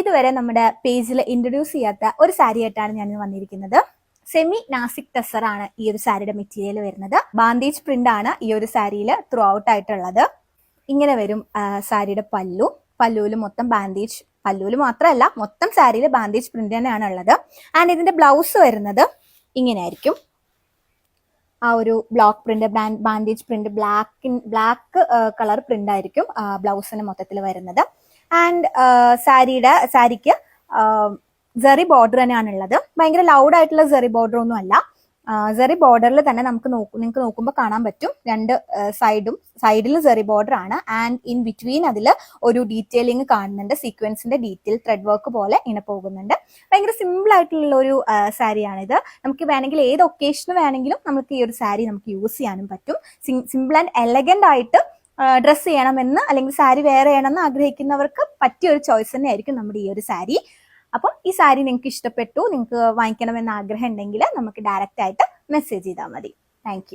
ഇതുവരെ നമ്മുടെ പേജിൽ ഇൻട്രൊഡ്യൂസ് ചെയ്യാത്ത ഒരു സാരി ആയിട്ടാണ് ഞാൻ വന്നിരിക്കുന്നത്. സെമി നാസിക് ടസർ ആണ് ഈ ഒരു സാരിയുടെ മെറ്റീരിയൽ വരുന്നത്. ബാന്ദേജ് പ്രിന്റ് ആണ് ഈ ഒരു സാരിയിൽ ത്രൂ ഔട്ട് ആയിട്ടുള്ളത്. ഇങ്ങനെ വരും സാരിയുടെ പല്ലു. പല്ലുവിൽ മൊത്തം ബാന്ദേജ്, പല്ലുവിൽ മാത്രമല്ല മൊത്തം സാരിയിൽ ബാന്ദേജ് പ്രിന്റ് തന്നെയാണ് ഉള്ളത്. ആൻഡ് ഇതിന്റെ ബ്ലൗസ് വരുന്നത് ഇങ്ങനെ ആയിരിക്കും. ആ ഒരു block print, bandhej print, black colour print ആയിരിക്കും ബ്ലൗസിന് മൊത്തത്തിൽ വരുന്നത്. ആൻഡ് സാരിക്ക് സെറി ബോർഡർ തന്നെയാണുള്ളത്. ഭയങ്കര ലൗഡ് ആയിട്ടുള്ള സെറി ബോർഡർ ഒന്നും അല്ല. സെറി ബോർഡറിൽ തന്നെ നിങ്ങൾക്ക് നോക്കുമ്പോൾ കാണാൻ പറ്റും, രണ്ട് സൈഡിൽ സെറി ബോർഡർ ആണ്. ആൻഡ് ഇൻ ബിറ്റ്വീൻ അതിൽ ഒരു ഡീറ്റെയിലിംഗ് കാണുന്നുണ്ട്, സീക്വൻസിന്റെ ഡീറ്റെയിൽ ത്രെഡ് വർക്ക് പോലെ ഇങ്ങനെ പോകുന്നുണ്ട്. ഭയങ്കര സിമ്പിൾ ആയിട്ടുള്ള ഒരു സാരിയാണിത്. നമുക്ക് വേണമെങ്കിൽ ഏത് ഒക്കേഷന് വേണമെങ്കിലും നമുക്ക് ഈ ഒരു സാരി നമുക്ക് യൂസ് ചെയ്യാനും പറ്റും. സിമ്പിൾ ആൻഡ് എലഗന്റ് ആയിട്ട് ഡ്രസ്സ് ചെയ്യണമെന്ന് അല്ലെങ്കിൽ സാരി വെയർ ചെയ്യണമെന്ന് ആഗ്രഹിക്കുന്നവർക്ക് പറ്റിയ ഒരു ചോയ്സ് തന്നെ ആയിരിക്കും നമ്മുടെ ഈ ഒരു സാരി. അപ്പം ഈ സാരി നിങ്ങൾക്ക് ഇഷ്ടപ്പെട്ടു, നിങ്ങൾക്ക് വാങ്ങിക്കണമെന്ന് ആഗ്രഹം ഉണ്ടെങ്കിൽ നമുക്ക് ഡയറക്റ്റ് ആയിട്ട് മെസ്സേജ് ചെയ്താൽ മതി. താങ്ക്